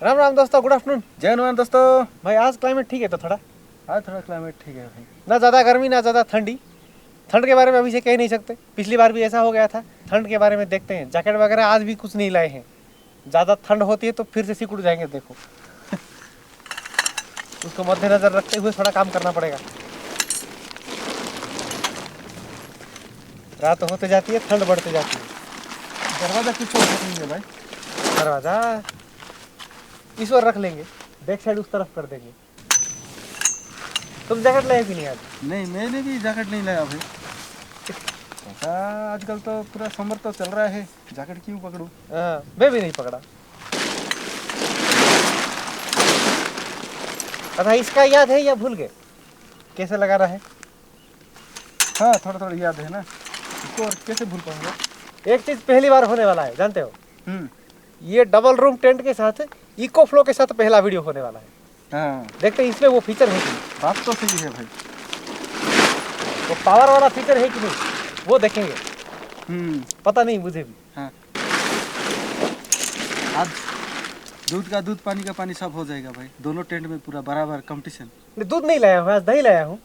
राम राम दोस्तों, good afternoon. जय हनुमान दोस्तों। भाई आज क्लाइमेट ठीक है तो थोड़ा आज थोड़ा क्लाइमेट ठीक है भाई, ना ज़्यादा गर्मी ना ज़्यादा ठंडी। ठंड के बारे में अभी से कह नहीं सकते, पिछली बार भी ऐसा हो गया था। ठंड के बारे में देखते हैं, जैकेट वगैरह आज भी कुछ नहीं लाए हैं। ज़्यादा ठंड होती है तो फिर से सिकुड़ जाएंगे, देखो। उसको मद्देनजर रखते हुए थोड़ा काम करना पड़ेगा। रात होते जाती है, ठंड बढ़ते जाती है। दरवाजा किस तरफ रखेंगे भाई? दरवाज़ा इस ओर रख लेंगे, बैक साइड उस तरफ कर देंगे। तुम जैकेट लाए कि नहीं आज? नहीं, मैंने भी जैकेट नहीं लाया भाई। ऐसा आजकल तो पूरा समर तो चल रहा है, जैकेट क्यों पकड़ूं? हाँ, मैं भी नहीं पकड़ा। अच्छा, इसका याद है या भूल गए कैसे लगाना है? हाँ, थोड़ा थोड़ा याद है ना, इसको और कैसे भूल पाऊंगा। एक चीज पहली बार होने वाला है, जानते हो? ये डबल रूम टेंट के साथ इको फ्लो के साथ पहला वीडियो होने वाला है। हाँ, देखते हैं इसमें वो फीचर है कि नहीं। बात तो सही है भाई। वो पावर वाला फीचर है कि नहीं, वो देखेंगे। पता नहीं मुझे भी। हाँ, आज दूध का दूध, पानी का पानी सब हो जाएगा भाई। दोनों टेंट में पूरा बराबर कंपटीशन। दूध नहीं लाया हूँ आज, दही लाया हूँ।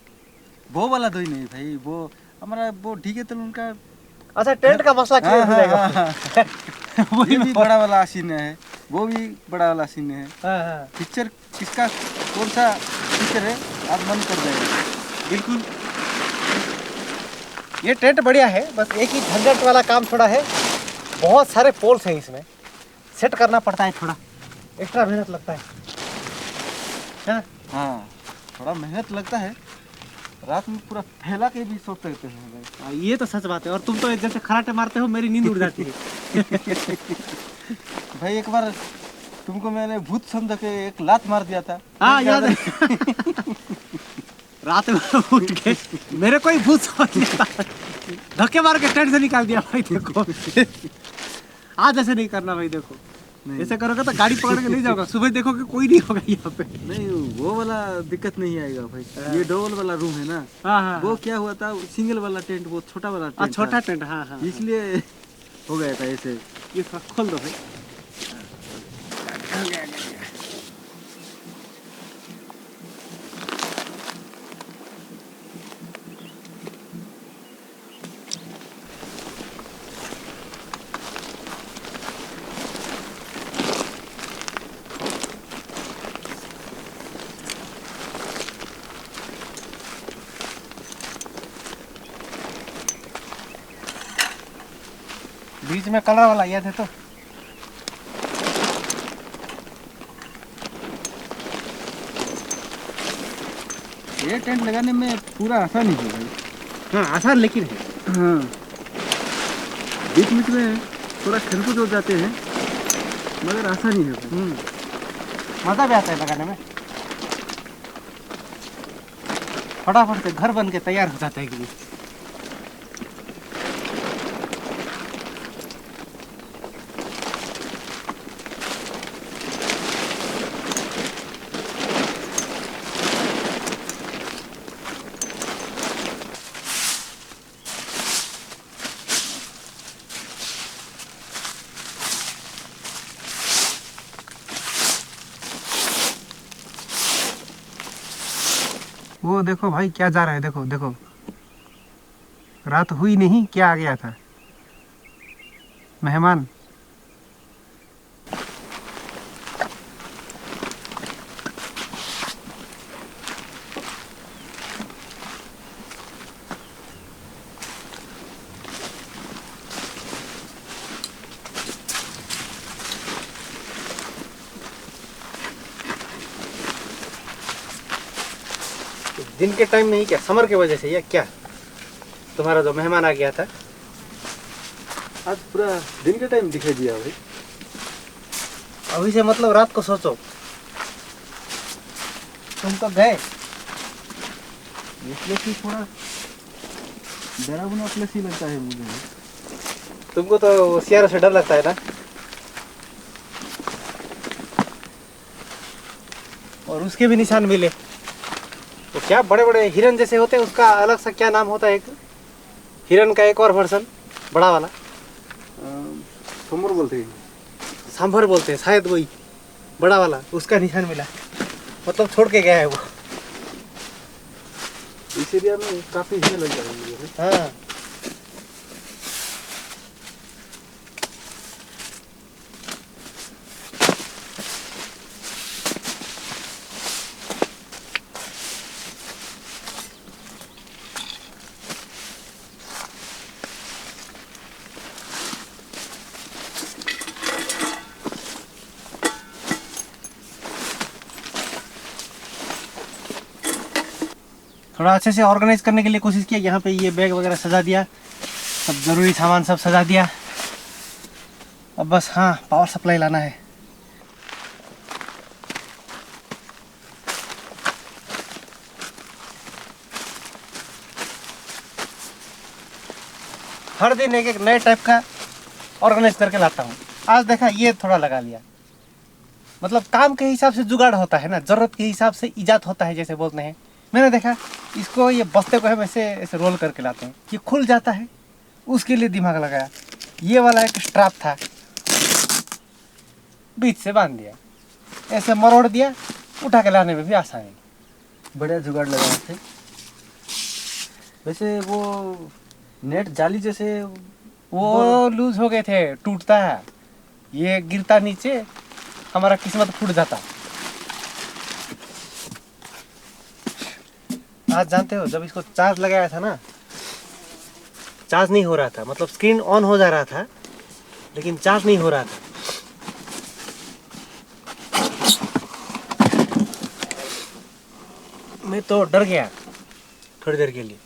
वो वाला दही नहीं भाई, वो हमारा वो ठीक है तो उनका। अच्छा, टेंट का मसला क्लियर हो जाएगा। वो भी बड़ा वाला आसीन है, वो भी बड़ा वाला आसीन है। हाँ, पिक्चर किसका कौन सा पिक्चर है आप मन कर जाएगा। बिल्कुल। ये टेंट बढ़िया है, बस एक ही झंझट वाला काम थोड़ा है। बहुत सारे पोल्स हैं इसमें, सेट करना पड़ता है, थोड़ा एक्स्ट्रा मेहनत लगता है। हाँ, हाँ, थोड़ा मेहनत लगता है। रात में पूरा फैला के भी सोते रहते हैं भाई। ये तो सच बात है। और तुम तो जैसे खराटे मारते हो, मेरी नींद उड़ जाती है। भाई एक बार तुमको मैंने भूत समझ के एक लात मार दिया था। हाँ, याद है। रात में उठ के मेरे को ही भूत समझ लिया, धक्के मार के टेंट से निकाल दिया भाई। देखो आज ऐसे नहीं करना भाई। देखो ऐसे करोगे तो गाड़ी पकड़ के नहीं जाओगे, सुबह देखोगे कोई नहीं होगा यहाँ पे। नहीं, वो वाला दिक्कत नहीं आएगा भाई। ये डबल वाला रूम है ना। हाँ, वो क्या हुआ था, सिंगल वाला टेंट, वो छोटा वाला टेंट छोटा टेंट। हाँ, इसलिए हो गया था ऐसे। ये खोल दो भाई। बीच में कलर वाला याद है तो? ये टेंट लगाने में पूरा आसानी है भाई। हाँ, आसान लेकिन है। हाँ, बीच बीच में थोड़ा खरबूज हो जाते हैं, मगर आसानी है भाई। मजा भी आता है लगाने में। फटाफट से घर बन के तैयार हो जाता है कि नहीं। वो देखो भाई क्या जा रहा है, देखो देखो। रात हुई नहीं, क्या आ गया था मेहमान। दिन के टाइम नहीं, क्या समर की वजह से या क्या? तुम्हारा जो मेहमान आ गया था आज पूरा दिन के टाइम दिखाई दिया भाई। अभी से मतलब रात को सोचो, तुम तो गए। इसलिए कि थोड़ा डरावना प्लेस ही लगता है मुझे। तुमको तो सियारों से डर लगता है ना? और उसके भी निशान मिले तो क्या बड़े बड़े हिरन जैसे होते हैं, उसका अलग सा क्या नाम होता है? एक हिरन का एक और वर्जन बड़ा वाला सांभर बोलते हैं। सांभर बोलते हैं शायद, वही बड़ा वाला, उसका निशान मिला, मतलब छोड़ के गया है वो। इस एरिया में काफी ये लग जाएंगे। हाँ थोड़ा अच्छे से ऑर्गेनाइज करने के लिए कोशिश किया। यहाँ पे ये बैग वगैरह सजा दिया, सब ज़रूरी सामान सब सजा दिया। अब बस हाँ पावर सप्लाई लाना है। हर दिन एक एक नए टाइप का ऑर्गेनाइज करके लाता हूँ। आज देखा ये थोड़ा लगा लिया, मतलब काम के हिसाब से जुगाड़ होता है ना, ज़रूरत के हिसाब से इजाद होता है जैसे बोलते हैं। मैंने देखा इसको, ये बस्ते को हम ऐसे ऐसे रोल करके लाते हैं, ये खुल जाता है, उसके लिए दिमाग लगाया। ये वाला एक स्ट्रैप था, बीच से बांध दिया, ऐसे मरोड़ दिया, उठा के लाने में भी आसानी। बढ़िया जुगाड़ लगा थे। वैसे वो नेट जाली जैसे वो लूज हो गए थे, टूटता है, ये गिरता नीचे, हमारा किस्मत फूट जाता। आज जानते हो जब इसको चार्ज लगाया था ना, चार्ज नहीं हो रहा था, मतलब स्क्रीन ऑन हो जा रहा था लेकिन चार्ज नहीं हो रहा था। मैं तो डर गया थोड़ी देर के लिए,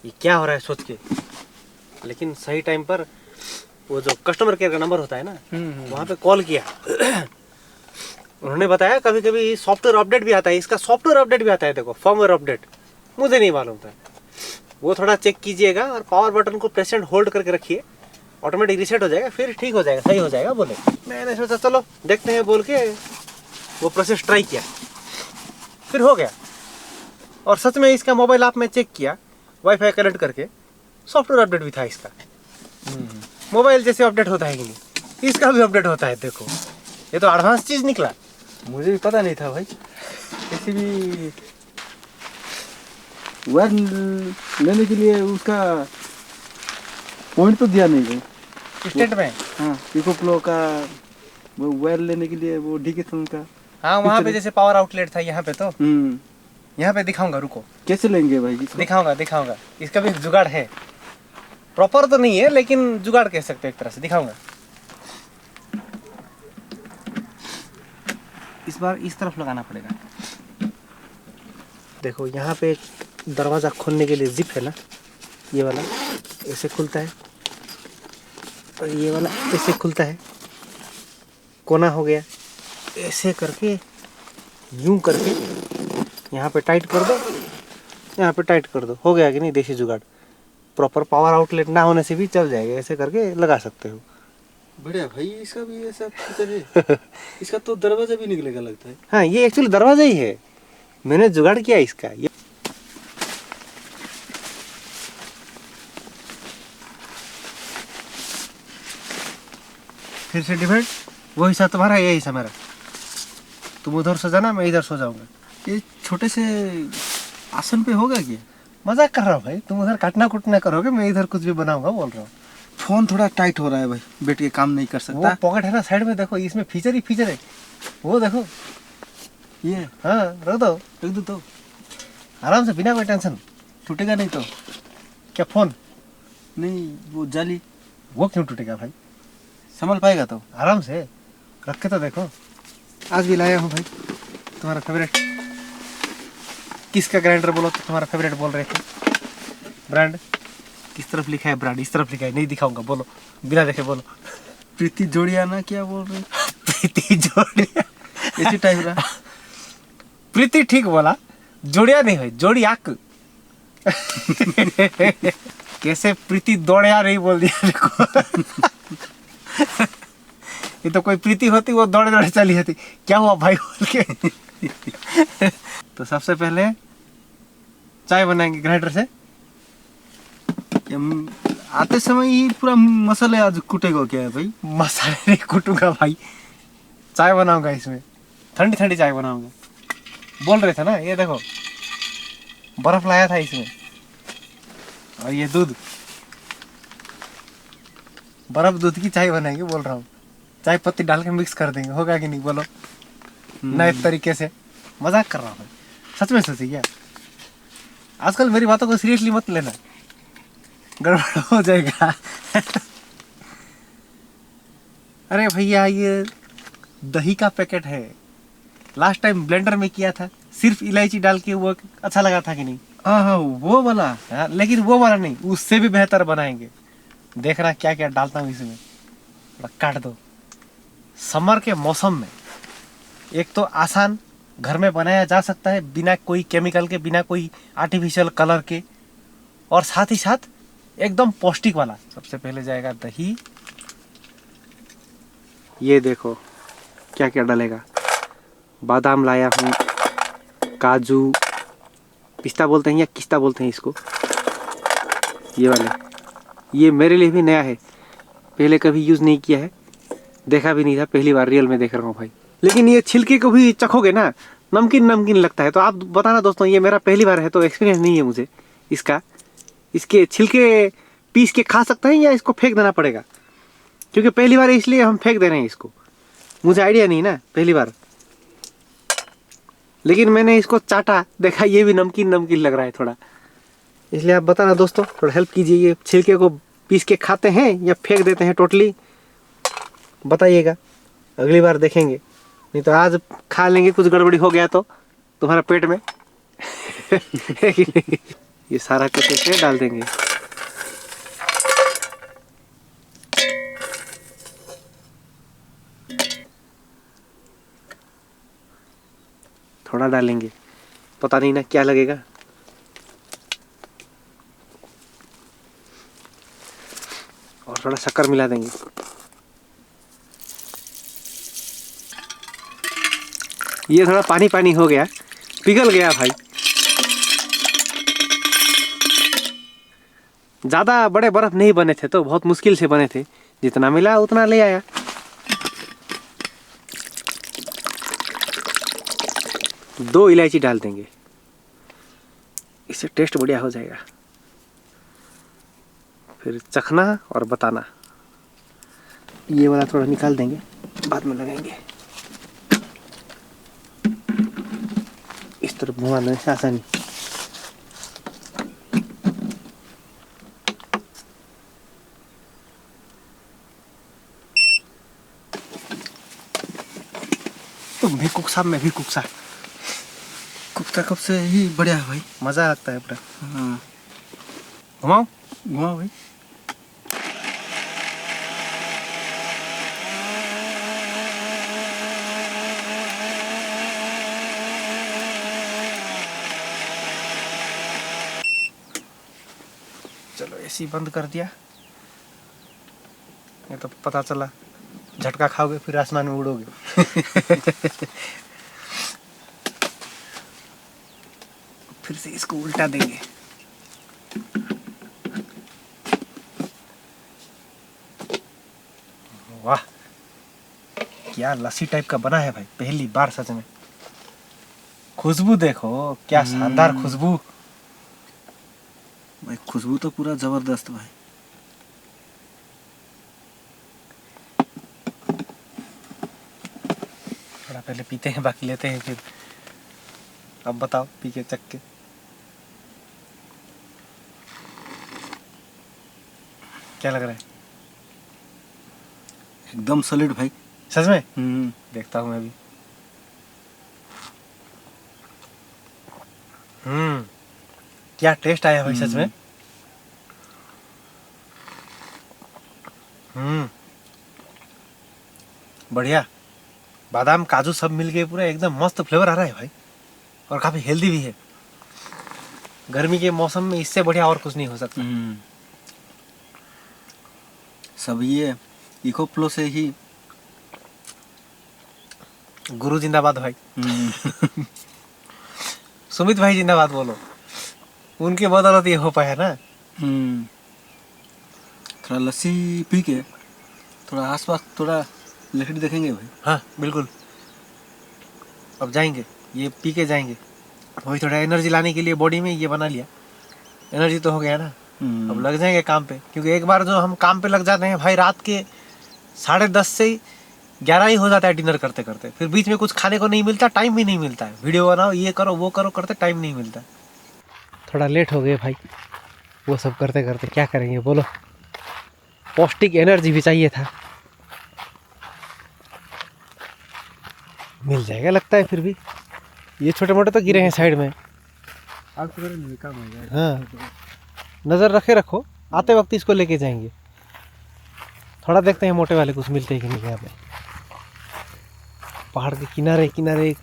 ये क्या हो रहा है सोच के। लेकिन सही टाइम पर वो जो कस्टमर केयर का नंबर होता है ना, वहाँ पे कॉल किया। उन्होंने बताया कभी कभी सॉफ्टवेयर अपडेट भी आता है, इसका सॉफ्टवेयर अपडेट भी आता है, देखो फर्मवेयर अपडेट, मुझे नहीं मालूम था। वो थोड़ा चेक कीजिएगा और पावर बटन को प्रेस एंड होल्ड करके रखिए, ऑटोमेटिक रीसेट हो जाएगा, फिर ठीक हो जाएगा, सही हो जाएगा बोले। मैंने सोचा चलो देखते हैं बोल के वो प्रोसेस ट्राई किया, फिर हो गया। और सच में इसका मोबाइल ऐप में चेक किया, वाईफाई कनेक्ट करके, सॉफ्टवेयर अपडेट भी था इसका। मोबाइल जैसे अपडेट होता है कि नहीं, इसका भी अपडेट होता है। देखो ये तो एडवांस चीज़ निकला। मुझे भी पता नहीं था भाई। किसी भी वायर लेने के लिए उसका पॉइंट तो दिया नहीं भाई स्टेट में। हाँ, पिको प्लो का वो वायर लेने के लिए वो डिकेथन का। हाँ वहाँ पे जैसे पावर आउटलेट था, यहाँ पे तो यहाँ पे दिखाऊंगा, रुको। कैसे लेंगे भाई इसको? दिखाऊंगा, इसका भी एक जुगाड़ है, प्रॉपर तो नहीं है लेकिन जुगाड़ कह सकते हो एक तरह से, दिखाऊंगा। इस बार इस तरफ लगाना पड़ेगा। देखो यहाँ पे एक दरवाज़ा खोलने के लिए जिप है ना, ये वाला ऐसे खुलता है और ये वाला ऐसे खुलता है, कोना हो गया, ऐसे करके यूं करके यहाँ पे टाइट कर दो, यहाँ पे टाइट कर दो, हो गया कि नहीं देसी जुगाड़। प्रॉपर पावर आउटलेट ना होने से भी चल जाएगा, ऐसे करके लगा सकते हो। बढ़िया भाई, इसका भी ऐसा फीचर है। इसका तो दरवाजा भी निकलेगा लगता है। हाँ ये एक्चुअली दरवाजा ही है, मैंने जुगाड़ किया इसका। ये फिर से डिवाइड, वो हिस्सा तुम्हारा, ये हिस्सा मेरा। तुम उधर सो जाना, मैं इधर सो जाऊंगा। ये छोटे से आसन पे होगा क्या? मजाक कर रहा हूँ भाई, तुम उधर काटना कुटना करोगे, मैं इधर कुछ भी बनाऊंगा बोल रहा हूँ। फोन थोड़ा टाइट हो रहा है भाई, बैठ के काम नहीं कर वो सकता। पॉकेट है ना साइड में, देखो इसमें फीचर ही फीचर है, वो देखो। ये हाँ रख दो, रख दो तो आराम से, बिना कोई टेंशन। टूटेगा नहीं तो? क्या फोन? नहीं, वो जाली वो क्यों टूटेगा भाई, संभल पाएगा तो? आराम से रख के तो देखो। आज भी लाया हूँ भाई, तुम्हारा फेवरेट। किसका ग्राइंडर बोलो तो तुम्हारा फेवरेट बोल रहे थे। ब्रांड किस तरफ लिखा है? ब्रांड इस तरफ लिखा है, नहीं दिखाऊंगा, बोलो बिना देखे बोलो। प्रीति जोड़िया ना, क्या बोल रहे? प्रीति जोड़िया, ऐसी टाइप रहा। प्रीति ठीक बोला, जोड़िया नहीं है, जोड़ियाक। कैसे प्रीति दौड़िया नहीं बोल दिया देखो। ये तो कोई प्रीति होती वो दौड़े दौड़े चली जाती, क्या हुआ भाई बोल के। तो सबसे पहले चाय बनाएंगे ग्राइंडर से। आते समय ही पूरा मसाले आज कूटेगा क्या है भाई? मसाले नहीं कूटूंगा भाई, चाय बनाऊंगा इसमें, ठंडी ठंडी चाय बनाऊंगा। बोल रहे थे ना, ये देखो बर्फ लाया था इसमें, और ये दूध, बर्फ दूध की चाय बनाएंगे बोल रहा हूँ। चाय पत्ती डाल के मिक्स कर देंगे, होगा कि नहीं बोलो? नए तरीके से। मजाक कर रहा हूँ, सच में सोची क्या? आजकल मेरी बातों को सीरियसली मत लेना, गड़बड़ हो जाएगा। अरे भैया ये दही का पैकेट है, लास्ट टाइम ब्लेंडर में किया था, सिर्फ इलायची डाल के, वो अच्छा लगा था कि नहीं? हाँ वो वाला। हाँ, लेकिन वो वाला नहीं, उससे भी बेहतर बनाएंगे। देखना क्या क्या डालता हूँ इसमें, थोड़ा काट दो। समर के मौसम में एक तो आसान, घर में बनाया जा सकता है बिना कोई केमिकल के, बिना कोई आर्टिफिशियल कलर के, और साथ ही साथ एकदम पौष्टिक वाला। सबसे पहले जाएगा दही, ये देखो क्या क्या डलेगा। बादाम लाया हूँ, काजू, पिस्ता बोलते हैं या किस्ता बोलते हैं इसको, ये वाले। ये मेरे लिए भी नया है, पहले कभी यूज़ नहीं किया है, देखा भी नहीं था, पहली बार रियल में देख रहा हूँ भाई। लेकिन ये छिलके को भी चखोगे ना, नमकीन नमकीन लगता है। तो आप बताना दोस्तों, ये मेरा पहली बार है तो एक्सपीरियंस नहीं है मुझे इसका। इसके छिलके पीस के खा सकते हैं या इसको फेंक देना पड़ेगा? क्योंकि पहली बार इसलिए हम फेंक दे रहे हैं इसको, मुझे आइडिया नहीं ना, पहली बार। लेकिन मैंने इसको चाटा, देखा ये भी नमकीन नमकीन लग रहा है थोड़ा, इसलिए आप बताना दोस्तों, थोड़ा हेल्प कीजिए। ये छिलके को पीस के खाते हैं या फेंक देते हैं टोटली, बताइएगा। अगली बार देखेंगे, नहीं तो आज खा लेंगे, कुछ गड़बड़ी हो गया तो तुम्हारा पेट में। है कि नहीं? ये सारा कुछ ऐसे डाल देंगे। थोड़ा डालेंगे, पता नहीं ना क्या लगेगा। और थोड़ा शक्कर मिला देंगे। ये थोड़ा पानी पानी हो गया, पिघल गया भाई। ज़्यादा बड़े बर्फ नहीं बने थे तो बहुत मुश्किल से बने थे, जितना मिला उतना ले आया। दो इलायची डाल देंगे, इससे टेस्ट बढ़िया हो जाएगा। फिर चखना और बताना। ये वाला थोड़ा निकाल देंगे, बाद में लगाएंगे। इस तरफ घुमाने से आसानी। तुम भी कुकसा, मैं भी कुकसा। कुफ्ता कब से ही बढ़िया है भाई, मजा लगता है पूरा। हाँ घुमाओ घुमाओ भाई। चलो एसी बंद कर दिया, ये तो पता चला झटका खाओगे फिर आसमान में उड़ोगे। फिर से इसको उल्टा देंगे। वाह, क्या लस्सी टाइप का बना है भाई, पहली बार सच में। खुशबू देखो, क्या शानदार खुशबू भाई, खुशबू तो पूरा जबरदस्त भाई। थोड़ा पहले पीते हैं, बाकी लेते हैं फिर। अब बताओ पी के चख के क्या लग रहा है? एकदम सॉलिड भाई। सच में? देखता हूँ मैं भी। क्या टेस्ट आया भाई सच में। बढ़िया, बादाम काजू सब मिल के पूरा एकदम मस्त फ्लेवर आ रहा है भाई, और काफी हेल्दी भी है। गर्मी के मौसम में इससे बढ़िया और कुछ नहीं हो सकता। सब ये इको फ्लो से ही। गुरु जिंदाबाद भाई। सुमित भाई जिंदाबाद बोलो, उनके बदौलत ये हो पाया ना। थोड़ा लस्सी पी के थोड़ा आसपास थोड़ा लकड़ी देखेंगे भाई? हाँ बिल्कुल, अब जाएंगे, ये पी के जाएंगे। वही थोड़ा एनर्जी लाने के लिए बॉडी में ये बना लिया, एनर्जी तो हो गया ना। अब लग जाएंगे काम पे, क्योंकि एक बार जो हम काम पे लग जाते हैं भाई, रात के 10:30 से 11 ही हो जाता है डिनर करते करते। फिर बीच में कुछ खाने को नहीं मिलता, टाइम भी नहीं मिलता है, वीडियो बनाओ, ये करो वो करो करते टाइम नहीं मिलता। थोड़ा लेट हो गए भाई, वो सब करते करते क्या करेंगे बोलो, पौष्टिक एनर्जी भी चाहिए था। मिल जाएगा लगता है, फिर भी ये छोटे मोटे तो गिरे हैं साइड में। आप तो काम हो जाएगा। हाँ नज़र रखे रखो, आते वक्त इसको लेके जाएंगे। थोड़ा देखते हैं मोटे वाले कुछ मिलते हैं कि नहीं यहाँ पे। पहाड़ के किनारे किनारे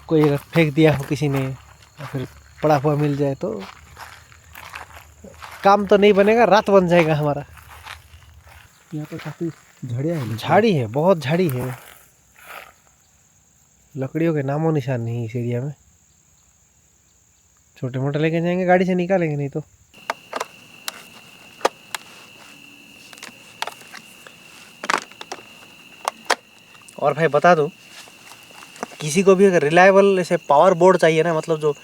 कोई अगर फेंक दिया हो किसी ने, या फिर पड़ा हुआ मिल जाए तो काम तो नहीं बनेगा, रात बन जाएगा हमारा। यहाँ पर काफी झाड़ियाँ हैं। झाड़ी है, बहुत झाड़ी है, लकड़ियों के नामो निशान नहीं इस एरिया में। छोटे मोटे लेके जाएंगे, गाड़ी से निकालेंगे नहीं तो। और भाई बता दो, किसी को भी अगर रिलायबल ऐसे पावर बोर्ड चाहिए ना, मतलब जो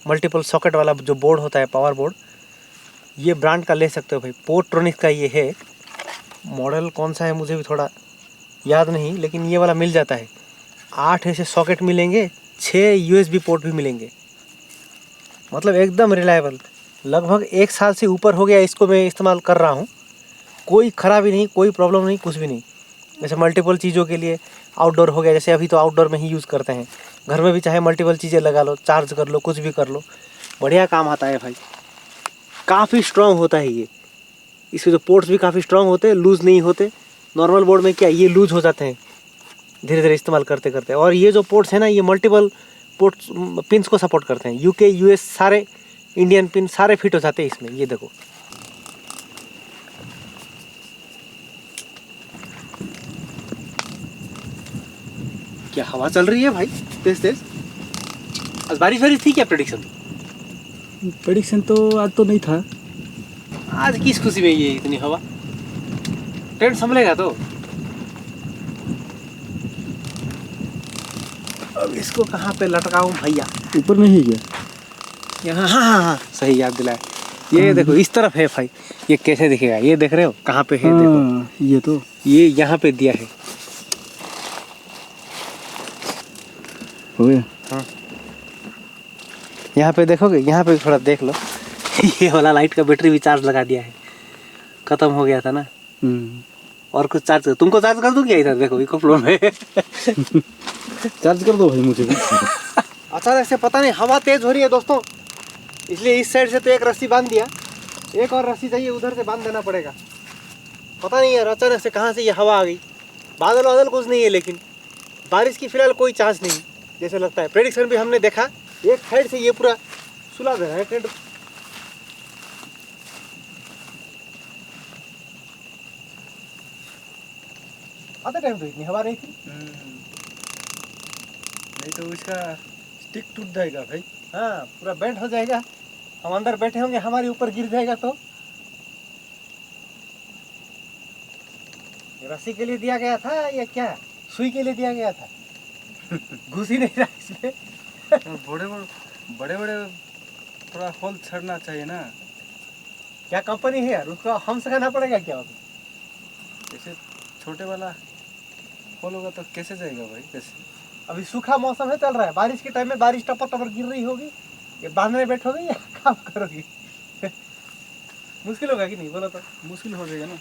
मल्टीपल सॉकेट वाला जो बोर्ड होता है पावर बोर्ड, ये ब्रांड का ले सकते हो भाई। पोर्ट्रोनिक्स का ये है, मॉडल कौन सा है मुझे भी थोड़ा याद नहीं, लेकिन ये वाला मिल जाता है। 8 ऐसे सॉकेट मिलेंगे, 6 USB पोर्ट भी मिलेंगे, मतलब एकदम रिलायबल। लगभग 1 साल से ऊपर हो गया इसको मैं इस्तेमाल कर रहा हूँ, कोई ख़राबी नहीं, कोई प्रॉब्लम नहीं, कुछ भी नहीं। जैसे मल्टीपल चीज़ों के लिए, आउटडोर हो गया, जैसे अभी तो आउटडोर में ही यूज़ करते हैं, घर में भी चाहे मल्टीपल चीज़ें लगा लो, चार्ज कर लो, कुछ भी कर लो, बढ़िया काम आता है भाई। काफ़ी स्ट्रॉन्ग होता है ये, इसके जो पोर्ट्स भी काफ़ी स्ट्रॉन्ग होते हैं, लूज़ नहीं होते। नॉर्मल बोर्ड में क्या ये लूज़ हो जाते हैं धीरे धीरे इस्तेमाल करते करते। और ये जो पोर्ट्स हैं ना, ये मल्टीपल पोर्ट्स पिन्स को सपोर्ट करते हैं। UK US सारे इंडियन पिन सारे फिट हो जाते हैं इसमें, ये देखो। क्या हवा चल रही है भाई तेज तेज। आज बारिश वारिश थी क्या? प्रेडिक्शन तो आज तो नहीं था। आज किस खुशी में ये इतनी हवा, टेंट संभलेगा तो। अब इसको कहाँ पे लटकाऊं भैया? ऊपर नहीं है क्या? यहाँ, हाँ हाँ हाँ सही याद दिलाया। ये देखो इस तरफ है भाई, ये कैसे दिखेगा, ये देख रहे हो कहाँ पे है? देखो ये तो, ये यहाँ पे दिया है। हो गया। हाँ यहाँ पे देखोगे, यहाँ पे थोड़ा देख लो। ये वाला लाइट का बैटरी भी चार्ज लगा दिया है, खत्म हो गया था ना। और कुछ चार्ज कर, तुमको चार्ज कर दूं क्या? इधर देखो इको फ्लो में। चार्ज कर दो भाई मुझे भी। अचानक से पता नहीं हवा तेज हो रही है दोस्तों, इसलिए इस साइड से तो एक रस्सी बांध दिया, एक और रस्सी चाहिए, उधर से बांध देना पड़ेगा। पता नहीं यार अचानक से कहाँ से ये हवा आ गई। बादल वादल कुछ नहीं है, लेकिन बारिश की फिलहाल कोई चांस नहीं जैसे लगता है। प्रेडिक्शन भी हमने देखा, एक साइड से ये पूरा सुला दे रहा है टेंट। आते टाइम तो इतनी हवा नहीं थी। नहीं तो इसका स्टिक टूट जाएगा भाई। हाँ पूरा बेंड हो जाएगा, हम अंदर बैठे होंगे, हमारे ऊपर गिर जाएगा तो। रस्सी के लिए दिया गया था या क्या सुई के लिए दिया गया था? घुस ही नहीं रहा इसमें। बड़े बड़े थोड़ा होल छड़ना चाहिए ना। क्या कंपनी है यार, उसको हम सिखाना पड़ेगा क्या? जैसे छोटे वाला होल होगा तो कैसे जाएगा भाई? कैसे? अभी सूखा मौसम है, चल रहा है, बारिश के टाइम में बारिश टपर टपर गिर रही होगी, ये बांधने बैठोगे या काम करोगे? मुश्किल होगा कि नहीं बोलो तो? मुश्किल हो जाएगा ना।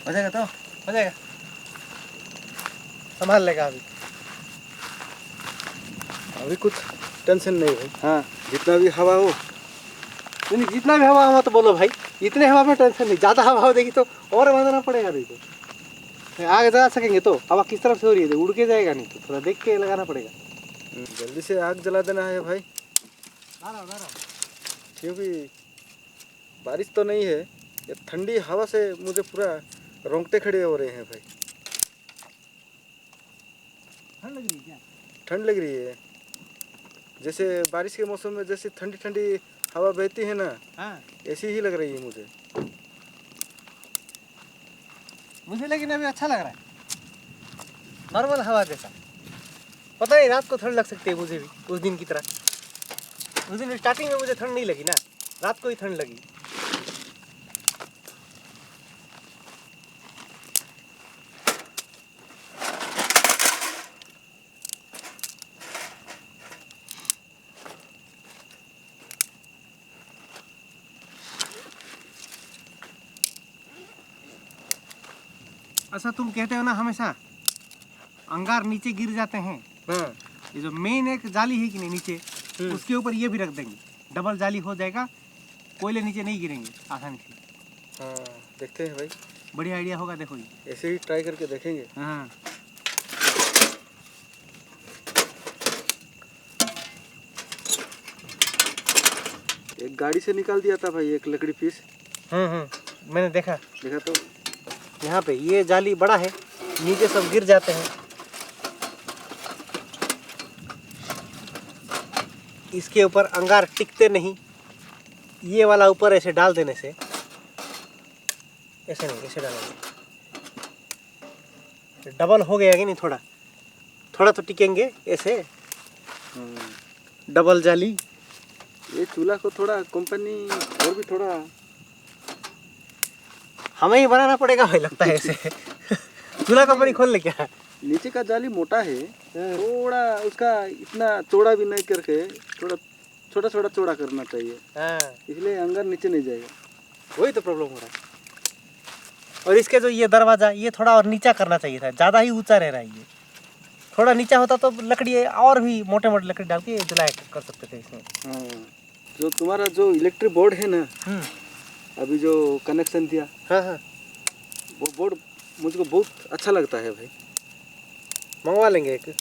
हो जाएगा तो हो जाएगा, संभाल लेगा। अभी कुछ टेंशन नहीं भाई। हाँ जितना भी हवा हो, नहीं जितना भी हवा हवा तो बोलो भाई, इतने हवा में टेंशन नहीं, ज़्यादा हवा हो देगी तो और बांधना पड़ेगा। नहीं तो आगे जा सकेंगे तो हवा किस तरफ से हो रही है, उड़ के जाएगा, नहीं तो थोड़ा देख के लगाना पड़ेगा। जल्दी से आग जला देना है भाई, क्योंकि बारिश तो नहीं है, ये ठंडी हवा से मुझे पूरा रोंगटे खड़े हो रहे हैं भाई। ठंड लग रही है क्या? ठंड लग रही है, जैसे बारिश के मौसम में जैसे ठंडी ठंडी हवा बहती है ना, हाँ ऐसी ही लग रही है मुझे। मुझे लेकिन अभी अच्छा लग रहा है, नॉर्मल हवा जैसा। पता नहीं रात को ठंड लग सकती है मुझे भी उस दिन की तरह। उस दिन स्टार्टिंग में मुझे ठंड नहीं लगी ना, रात को ही ठंड लगी। अच्छा तुम कहते हो ना हमेशा अंगार नीचे गिर जाते हैं। हाँ। ये जो मेन एक जाली है कि नहीं नीचे, उसके ऊपर ये भी रख देंगे, डबल जाली हो जाएगा, कोयले नीचे नहीं गिरेंगे आसानी से। हाँ देखते हैं भाई, बढ़िया आइडिया होगा, देखो ये ऐसे ही ट्राई करके देखेंगे। हाँ। एक गाड़ी से निकाल दिया था भाई एक लकड़ी पीस। मैंने देखा तो यहाँ पे ये जाली बड़ा है, नीचे सब गिर जाते हैं। इसके ऊपर अंगार टिकते नहीं, ये वाला ऊपर ऐसे डाल देने से, ऐसे नहीं ऐसे डालेंगे, डबल हो गया कि नहीं, थोड़ा थोड़ा तो टिकेंगे ऐसे। डबल जाली। ये चूल्हा को थोड़ा कंपनी और भी थोड़ा हमें ही बनाना पड़ेगा भाई, लगता है ऐसे। चूल्हा कंपनी खोल ले क्या? नीचे का जाली मोटा है, थोड़ा उसका इतना चौड़ा भी नहीं करके थोड़ा छोटा छोटा चौड़ा करना चाहिए। इसलिए अंगार नीचे नहीं जाएगा, वही तो प्रॉब्लम हो रहा है। और इसके जो ये दरवाजा, ये थोड़ा और नीचा करना चाहिए था, ज़्यादा ही ऊंचा रह रहा है। ये थोड़ा नीचा होता तो लकड़ी और भी मोटे मोटे लकड़ी डाल के जुलाई कर सकते थे इसमें। हाँ, जो तुम्हारा जो इलेक्ट्रिक बोर्ड है ना, अभी जो कनेक्शन दिया, हाँ, वो बोर्ड मुझको बहुत अच्छा लगता है भाई। मंगवा लेंगे एक।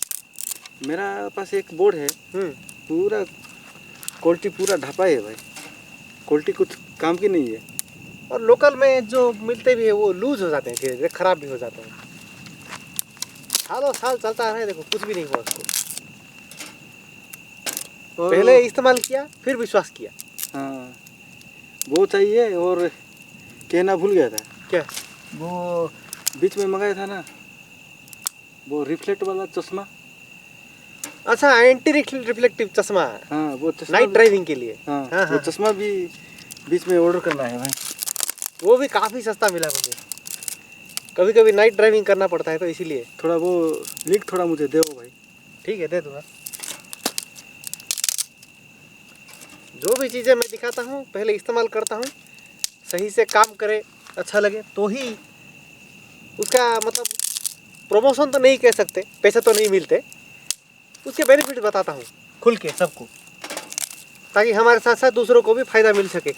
मेरा पास एक बोर्ड है, पूरा क्वालिटी पूरा ढपा है भाई, क्वालिटी कुछ काम की नहीं है। और लोकल में जो मिलते भी है वो लूज हो जाते हैं, धीरे धीरे खराब भी हो जाते हैं। सालों साल चलता रहा है, देखो कुछ भी नहीं हुआ उसको। पहले इस्तेमाल किया फिर विश्वास किया। हाँ वो चाहिए। और कहना भूल गया था, क्या? वो बीच में मंगाया था ना, वो रिफ्लेक्ट वाला चश्मा। अच्छा, एंटी रिफ्लेक्टिव चश्मा। हाँ वो चश्मा नाइट ड्राइविंग के लिए। हाँ, वो चश्मा भी बीच में ऑर्डर करना है भाई। वो भी काफ़ी सस्ता मिला मुझे। कभी कभी नाइट ड्राइविंग करना पड़ता है तो इसीलिए। थोड़ा वो लिंक थोड़ा मुझे दो भाई। ठीक है, दे दूँगा। जो भी चीज़ें मैं दिखाता हूँ पहले इस्तेमाल करता हूँ, सही से काम करे, अच्छा लगे तो ही उसका मतलब प्रमोशन तो नहीं कह सकते, पैसे तो नहीं मिलते, उसके बेनिफिट बताता हूँ खुल के सबको, ताकि हमारे साथ साथ दूसरों को भी फायदा मिल सके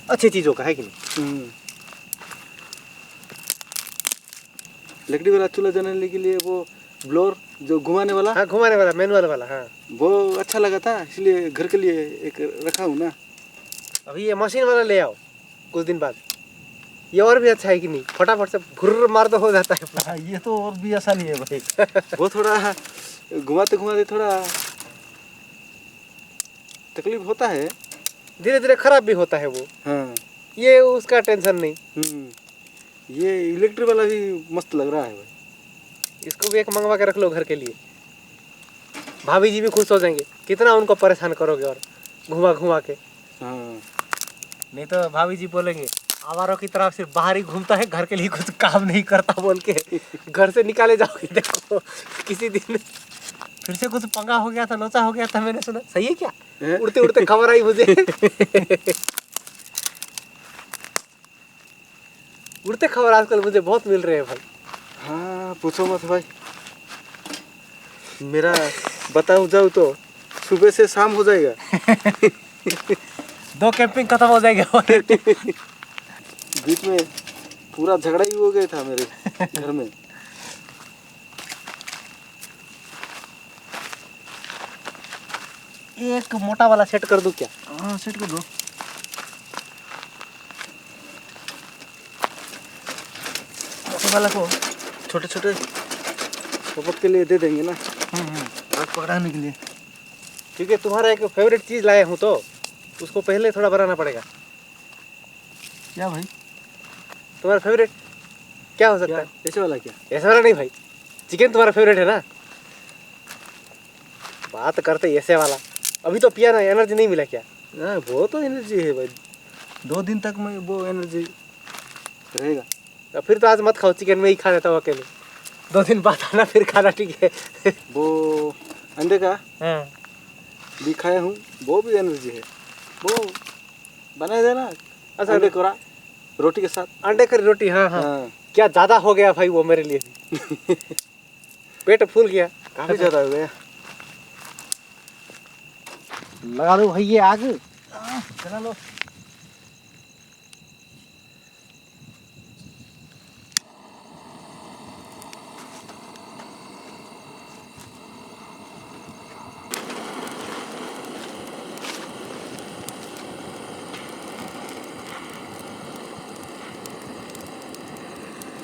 अच्छी चीज़ों का, है कि नहीं? लकड़ी वाला चूल्हा जलाने के लिए वो ब्लोअर जो घुमाने वाला, हाँ घुमाने वाला, मैनुअल वाला, हाँ वो अच्छा लगा था, इसलिए घर के लिए एक रखा हूँ ना। अभी ये मशीन वाला ले आओ कुछ दिन बाद, ये और भी अच्छा है कि नहीं, फटाफट से घुर्र मार दो हो जाता है। हाँ ये तो और भी आसानी है भाई। वो थोड़ा घुमाते घुमाते थोड़ा तकलीफ होता है, धीरे धीरे खराब भी होता है वो। हाँ ये उसका टेंशन नहीं। ये इलेक्ट्रिक वाला भी मस्त लग रहा है भाई। इसको भी एक मंगवा के रख लो घर के लिए, भाभी जी भी खुश हो जाएंगे। कितना उनको परेशान करोगे और घुमा घुमा के। हाँ नहीं तो भाभी जी बोलेंगे आवारों की तरफ सिर्फ बाहर ही घूमता है, घर के लिए कुछ काम नहीं करता बोल के घर से निकाले जाओगे। देखो किसी दिन फिर से कुछ पंगा हो गया था, नोचा हो गया था, मैंने सुना। सही है क्या? उड़ते उड़ते खबर आई मुझे। उड़ते खबर आजकल मुझे बहुत मिल रहे हैं भाई। हाँ पूछो मत भाई, मेरा बताऊं जाऊँ तो सुबह से शाम हो जाएगा। 2 कैंपिंग खत्म हो जाएगा। बीच में पूरा झगड़ा ही हो गया था मेरे घर में। एक मोटा वाला सेट कर दूं क्या? हाँ सेट कर दो। मोटे वाला को छोटे छोटे सपोर्ट के लिए दे देंगे ना, आग पकड़ाने के लिए। क्योंकि तुम्हारा एक फेवरेट चीज़ लाया हूँ तो उसको पहले थोड़ा बनाना पड़ेगा। क्या भाई? तुम्हारा फेवरेट क्या हो सकता है? ऐसे वाला क्या? ऐसा वाला नहीं भाई, चिकन तुम्हारा फेवरेट है ना, बात करते ऐसे वाला। अभी तो पिया ना, एनर्जी नहीं मिला क्या? वो तो एनर्जी है भाई, 2 दिन तक में वो एनर्जी रहेगा। तो फिर तो आज मत खाओ, चिकन में ही खा लेता हूँ अकेले, 2 दिन बाद आना फिर खाना, ठीक है? वो अंडे का हाँ भी खाया हूँ, वो भी एनर्जी है, वो बना देना। अच्छा, अंडे कोरा रोटी के साथ, अंडे करी रोटी, हाँ हाँ, क्या ज़्यादा हो गया भाई वो मेरे लिए भी। पेट फूल गया, काफ़ी ज़्यादा हो गया। लगा दो भाई ये आग, चला लो।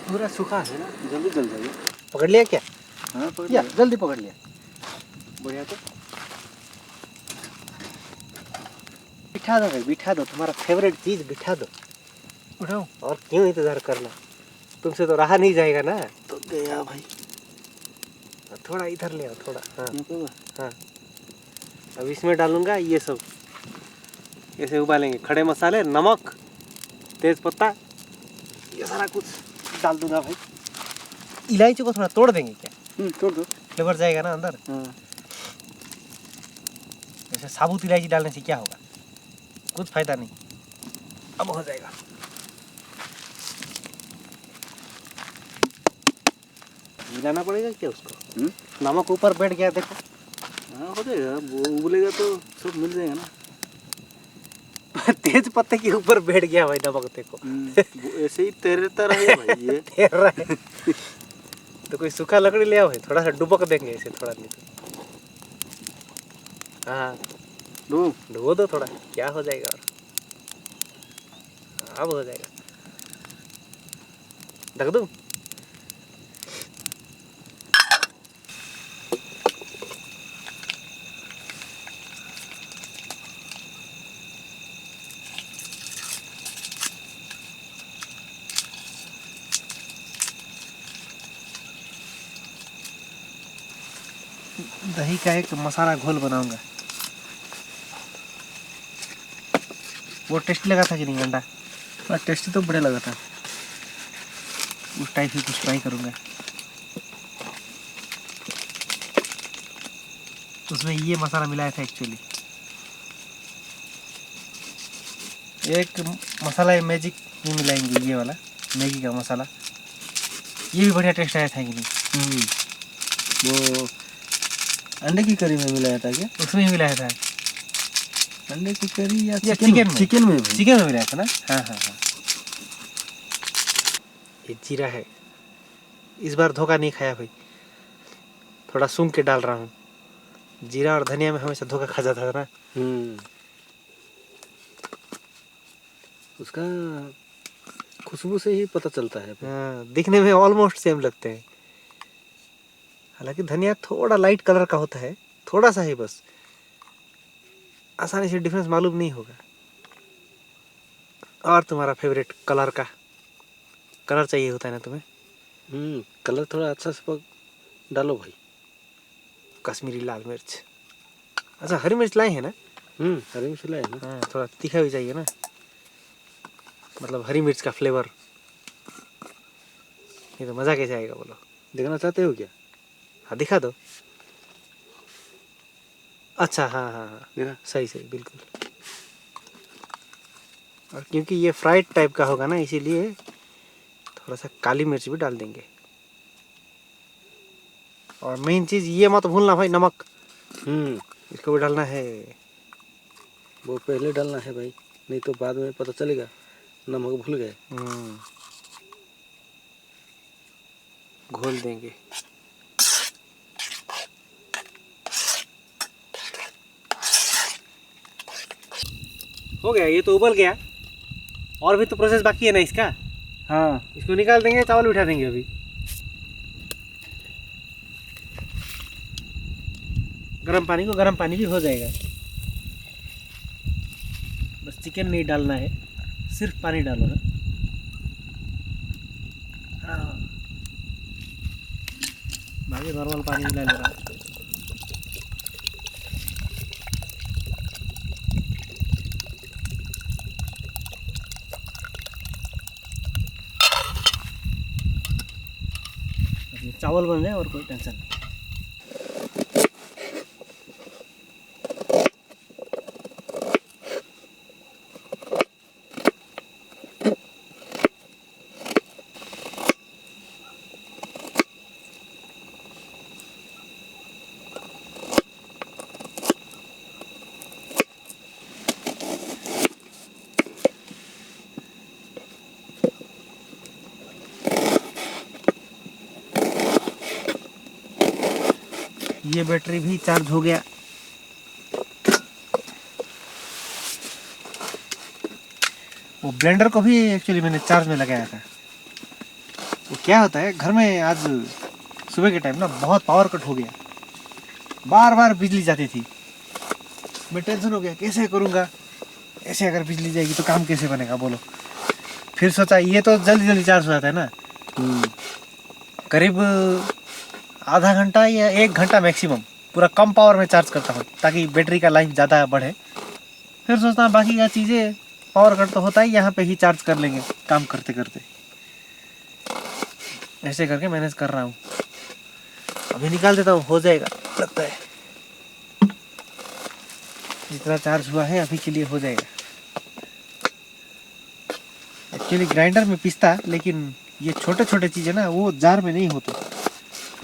पूरा सूखा है ना, जल्दी जल जाएगा। पकड़ लिया क्या? हाँ पकड़ या लिया। जल्दी पकड़ लिया, बढ़िया। तो बिठा दो भाई, बिठा दो, तुम्हारा फेवरेट चीज बिठा दो। उठाओ, और क्यों इंतजार करना, तुमसे तो रहा नहीं जाएगा ना। तो गया भाई। थोड़ा इधर ले आओ, थोड़ा, हाँ यहाँ पे हाँ। अब इसमें डालूंगा ये सब, ऐसे उबालेंगे, खड़े मसाले, नमक, तेज पत्ता, ये सारा कुछ डाल दूंगा भाई। इलायची को थोड़ा तोड़ देंगे क्या? तोड़ दो। फ्लेवर जाएगा ना अंदर। हाँ जैसे साबुत इलायची डालने से क्या होगा, कुछ फायदा नहीं। अब हो जाएगा। मिलाना पड़ेगा क्या उसको? नमक ऊपर बैठ गया देखो। हाँ हो जाएगा, वो उबलेगा तो सब मिल जाएगा ना। तेज पत्ते के ऊपर बैठ गया भाई नमक देखो। वो ऐसे ही तैरता रहेगा भाई ये। तैर रहा है। तो कोई सूखा लकड़ी ले आओ भाई, थोड़ा सा डुबक देंगे इसे, थोड़ा नहीं तो। हाँ डुबो दो थोड़ा, क्या हो जाएगा। और अब हो जाएगा, ढक दूं? दही का एक मसाला घोल बनाऊंगा। वो टेस्टी लगा था कि नहीं अंडा? टेस्टी तो बढ़िया लगा था। उस टाइप ही कुछ ट्राई करूंगा। उसमें ये मसाला मिलाया था एक्चुअली, एक मसाला मैजिक ये मिलाएंगे, ये वाला मैगी का मसाला, ये भी बढ़िया टेस्ट आया था कि नहीं? वो अंडे की करी में मिलाया था क्या? उसमें ही मिलाया था। अंडे की करी या चिकन में? चिकन में भी। चिकन में मिलाया था ना? हाँ हाँ हाँ। ये जीरा है, इस बार धोखा नहीं खाया भाई, थोड़ा सूंघ के डाल रहा हूँ। जीरा और धनिया में हमेशा धोखा खा जाता था ना। उसका खुशबू से ही पता चलता है। हाँ, दिखने में ऑलमोस्ट सेम लगते हैं, हालांकि धनिया थोड़ा लाइट कलर का होता है, थोड़ा सा ही बस, आसानी से डिफरेंस मालूम नहीं होगा। और तुम्हारा फेवरेट कलर का कलर चाहिए होता है ना तुम्हें? कलर थोड़ा अच्छा से डालो भाई। कश्मीरी लाल मिर्च, अच्छा हरी मिर्च लाए हैं ना? हरी मिर्च लाए ना। हाँ, थोड़ा तीखा भी चाहिए ना, मतलब हरी मिर्च का फ्लेवर, ये तो मज़ा कैसे आएगा बोलो? देखना चाहते हो क्या? हाँ दिखा दो। अच्छा हाँ हाँ हाँ, देखा, सही सही बिल्कुल। और क्योंकि ये फ्राइड टाइप का होगा ना, इसीलिए थोड़ा सा काली मिर्च भी डाल देंगे। और मेन चीज़ ये मत भूलना भाई, नमक इसको भी डालना है। वो पहले डालना है भाई, नहीं तो बाद में पता चलेगा नमक भूल गए। घोल देंगे। हो गया, ये तो उबल गया, और भी तो प्रोसेस बाकी है ना इसका। हाँ इसको निकाल देंगे, चावल उठा देंगे अभी। गर्म पानी को गर्म पानी भी हो जाएगा, बस चिकन नहीं डालना है, सिर्फ पानी डालो ना। हाँ ये नॉर्मल पानी मिला ले रहा हूँ। चावल बन जाए और कोई टेंशन नहीं। ये बैटरी भी चार्ज हो गया। वो ब्लेंडर को भी एक्चुअली मैंने चार्ज में लगाया था। वो क्या होता है, घर में आज सुबह के टाइम ना बहुत पावर कट हो गया, बार बार बिजली जाती थी। मैं टेंशन हो गया, कैसे करूँगा, ऐसे अगर बिजली जाएगी तो काम कैसे बनेगा बोलो। फिर सोचा ये तो जल्दी जल्दी चार्ज हो जाता है ना, करीब आधा घंटा या 1 घंटा मैक्सिमम पूरा कम पावर में चार्ज करता हूँ ताकि बैटरी का लाइफ ज़्यादा बढ़े। फिर सोचता हूँ बाकी का चीज़ें पावर कट तो होता ही, यहाँ पे ही चार्ज कर लेंगे काम करते करते। ऐसे करके मैनेज कर रहा हूँ। अभी निकाल देता हूँ, हो जाएगा लगता है। जितना चार्ज हुआ है अभी के लिए हो जाएगा। एक्चुअली ग्राइंडर में पिसता, लेकिन ये छोटे छोटे चीज़ें ना वो जार में नहीं होते।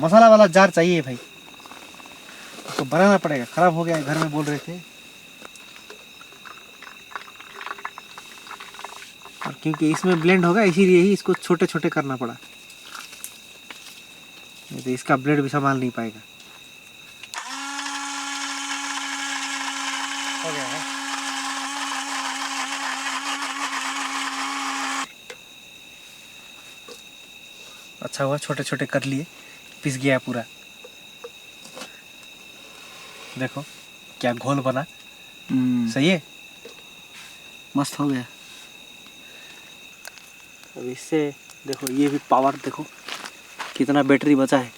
मसाला वाला जार चाहिए भाई, उसको बनाना पड़ेगा। खराब हो गया है, घर में बोल रहे थे। और क्योंकि इसमें ब्लेंड होगा इसीलिए ही इसको छोटे छोटे करना पड़ा, नहीं तो इसका ब्लेड भी संभाल नहीं पाएगा। हो गया है। अच्छा हुआ छोटे छोटे कर लिए, पिस गया पूरा। देखो क्या घोल बना। सही है, मस्त हो गया। अब इससे देखो ये भी पावर देखो कितना बैटरी बचा है।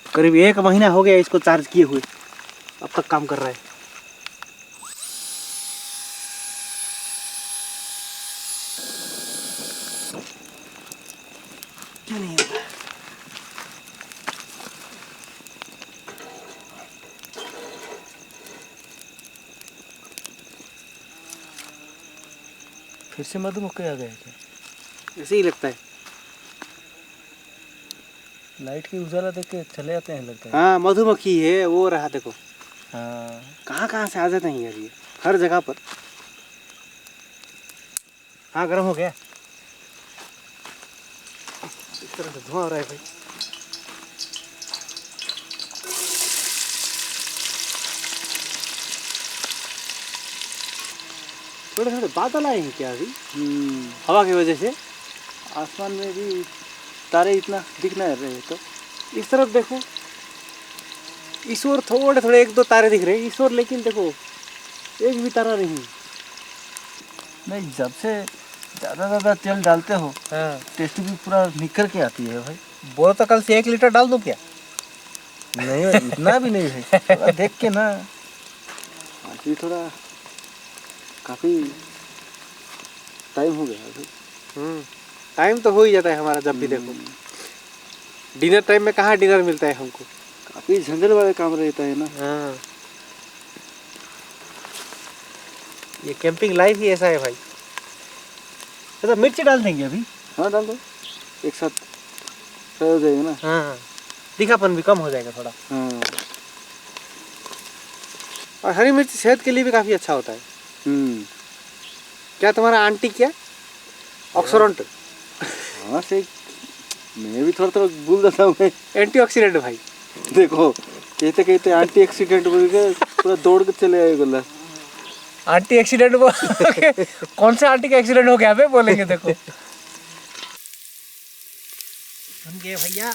करीब 1 महीना हो गया इसको चार्ज किए हुए, अब तक काम कर रहा है। क्या नहीं होगा। फिर से मधुमक्खी आ गया क्या? ऐसे ही लगता है, लाइट की उजाला देख के चले जाते हैं लगता है। हाँ मधुमक्खी है वो रहा देखो। हाँ कहाँ कहाँ से आ जाते हैं यार ये, हर जगह पर। हाँ गर्म हो गया, इस तरह से धुआं हो रहा है भाई। थोड़े थोड़े बादल आए हैं क्या अभी? हवा की वजह से आसमान में भी तारे इतना दिख नहीं रहे। तो इस तरफ देखो, इस ओर थोड़े थोड़े 1-2 तारे दिख रहे हैं इस ओर, लेकिन देखो एक भी तारा नहीं। नहीं, जब से ज़्यादा तेल डालते हो हाँ टेस्ट भी पूरा निकल के आती है भाई। बोलो तो कल से 1 लीटर डाल दूँ क्या? नहीं इतना भी नहीं है, थोड़ा देख के ना। आज भी थोड़ा काफ़ी टाइम हो गया अभी। टाइम तो हो ही जाता है हमारा जब भी देखो। डिनर टाइम में कहाँ डिनर मिलता है हमको, काफ़ी झंझट वाले काम रहता है ना। हाँ ये कैंपिंग लाइफ ही ऐसा है भाई। तो मिर्ची डाल देंगे अभी। हाँ डाल दो, एक साथ हो जाएगा ना। हाँ तीखापन भी कम हो जाएगा थोड़ा। हाँ और हरी मिर्च सेहत के लिए भी काफ़ी अच्छा होता है। क्या तुम्हारा आंटी क्या ऑक्सीडेंट? हाँ सही, मैं भी थोड़ा थोड़ा भूल जाता हूँ। एंटीऑक्सीडेंट भाई। देखो कहते कहते एंटी एक्सीडेंट बोल के पूरा दौड़ के चले आए गोला। आंटी एक्सीडेंट बोल कौन सा आंटी का एक्सीडेंट हो गया बे बोलेंगे देखो। बन गए भैया,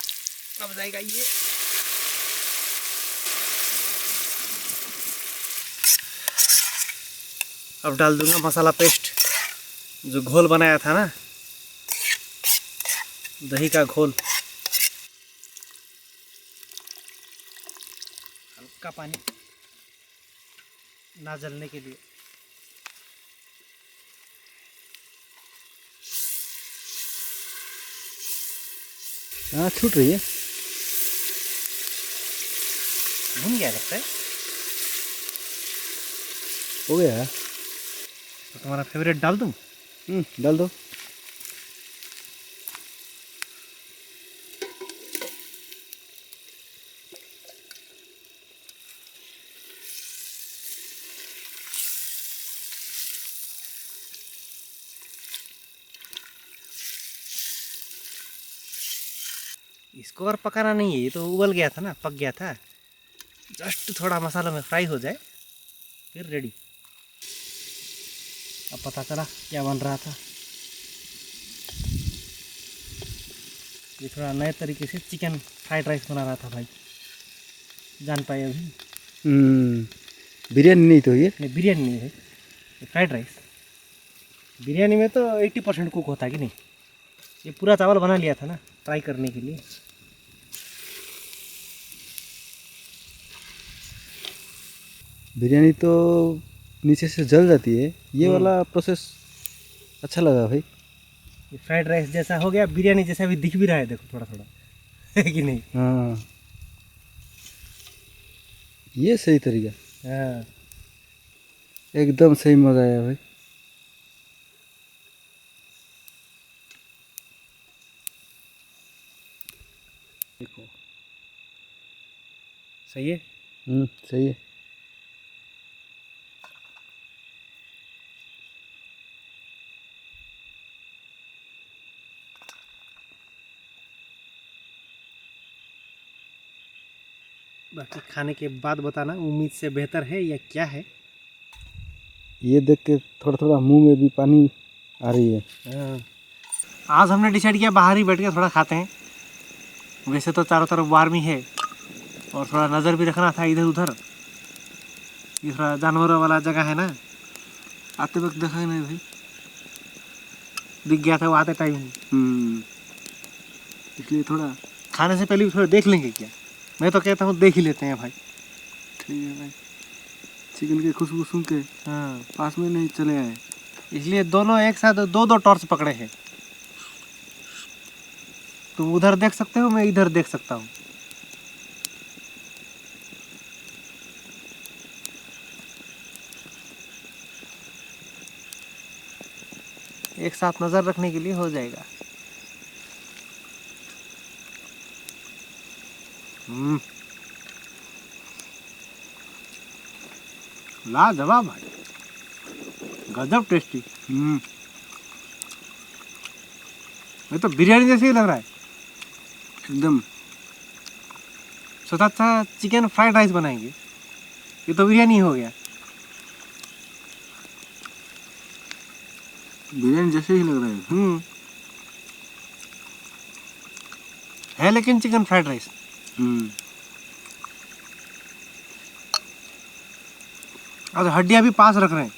अब जाएगा ये। अब डाल दूंगा मसाला पेस्ट, जो घोल बनाया था ना, दही का घोल। का पानी ना जलने के लिए। हाँ छूट रही है। भून गया लगता है। हो गया है। तो तुम्हारा फेवरेट डाल दूँ? डाल दो। इसको और पकाना नहीं है, ये तो उबल गया था ना, पक गया था। जस्ट थोड़ा मसाला में फ्राई हो जाए फिर रेडी। अब पता चला क्या बन रहा था। ये थोड़ा नए तरीके से चिकन फ्राइड राइस बना रहा था भाई, जान पाए अभी। बिरयानी नहीं तो ये? नहीं बिरयानी नहीं है, ये फ्राइड राइस। बिरयानी में तो 80% कुक होता है कि नहीं। ये पूरा चावल बना लिया था ना ट्राई करने के लिए। बिरयानी तो नीचे से जल जाती है, ये वाला प्रोसेस अच्छा लगा भाई। ये फ्राइड राइस जैसा हो गया, बिरयानी जैसा भी दिख भी रहा है, देखो थोड़ा थोड़ा है कि नहीं। हाँ ये सही तरीका, हाँ एकदम सही मजा आया भाई। देखो सही है। सही है। बाकी खाने के बाद बताना उम्मीद से बेहतर है या क्या है। ये देख के थोड़ा थोड़ा मुंह में भी पानी आ रही है। हाँ। आज हमने डिसाइड किया बाहर ही बैठ के थोड़ा खाते हैं। वैसे तो चारों तरफ वार्मी है और थोड़ा नज़र भी रखना था इधर उधर। ये थोड़ा जानवरों वाला जगह है ना, आते वक्त देखा ही नहीं भाई। दिख गया था वो आते टाइम ही। इसलिए थोड़ा खाने से पहले भी थोड़ा देख लेंगे क्या। मैं तो कहता हूँ देख ही लेते हैं भाई। ठीक है भाई, चिकन की खुशबू सुन के हाँ पास में नहीं चले आए, इसलिए दोनों एक साथ दो दो टॉर्च पकड़े हैं। तुम उधर देख सकते हो, मैं इधर देख सकता हूँ। एक साथ नज़र रखने के लिए हो जाएगा। लाजवाब भाई, गजब टेस्टी। ये तो बिरयानी जैसे ही लग रहा है एकदम। सोचा था चिकन फ्राइड राइस बनाएंगे, ये तो बिरयानी हो गया। बिरयानी जैसे ही लग रहा है। है लेकिन चिकन फ्राइड राइस। और हड्डियाँ भी पास रख रहे हैं,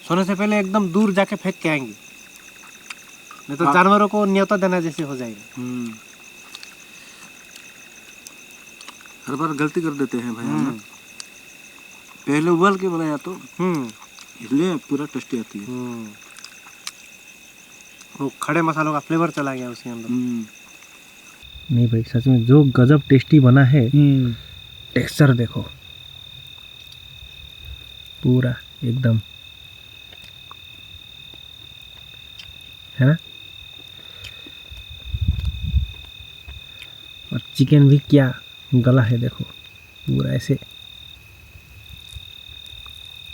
सोने से पहले एकदम दूर जाके फेंक के आएंगे, नहीं तो जानवरों को न्योता देना जैसे हो जाएगा। हर बार गलती कर देते हैं भाई हम लोग। पहले उबाल के बनाया तो इसलिए पूरा टेस्टी आती है। वो खड़े मसालों का फ्लेवर चला गया उसके अंदर। नहीं भाई सच में जो गजब टेस्टी बना है। टेक्सचर देखो पूरा एकदम, है ना। और चिकन भी क्या गला है देखो, पूरा ऐसे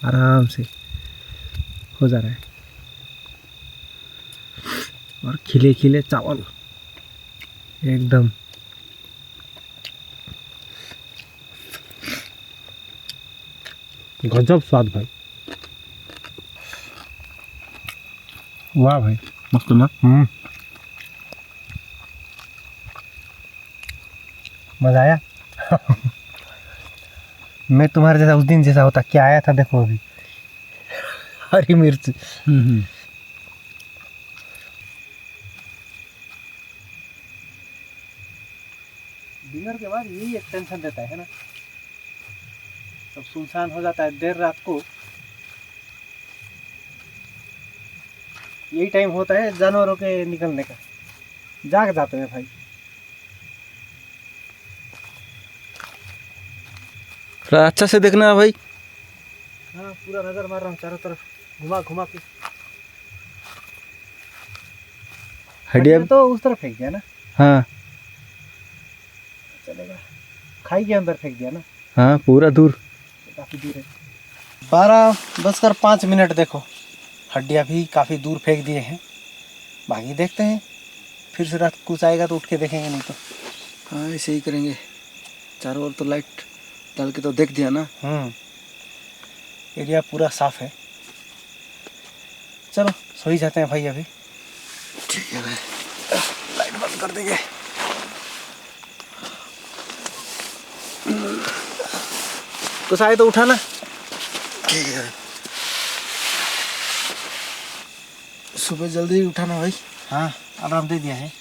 आराम से हो जा रहा है। और खिले खिले चावल एकदम। गजब स्वाद भाई, वाह भाई मस्त ना। मज़ा आया। मैं तुम्हारे जैसा उस दिन जैसा होता क्या आया था देखो अभी। हरी मिर्च। डिनर के बाद यही एक टेंशन देता है ना। सब सुनसान हो जाता है देर रात को। यही टाइम होता है जानवरों के निकलने का, जाग जाते हैं भाई। थोड़ा अच्छा से देखना भाई। हाँ पूरा नजर मार रहा हूँ चारों तरफ, घुमा घुमा के। हड्डियाँ तो उस तरफ फेंक दिया ना। हाँ चलेगा, खाई के अंदर फेंक दिया ना। हाँ पूरा दूर। काफी दूर है। 12:05 देखो, हड्डियाँ भी काफी दूर फेंक दिए हैं। बाकी देखते हैं, फिर से रात कुछ आएगा तो उठ के देखेंगे, नहीं तो हाँ ऐसे ही करेंगे। चारों ओर तो लाइट डाल के तो देख दिया ना। एरिया पूरा साफ है। चलो सो ही जाते हैं भाई अभी। ठीक है भाई, लाइट बंद कर देंगे। कुछ आए तो उठाना। ठीक है भाई, सुबह जल्दी उठाना भाई। हाँ अलार्म दे दिया है।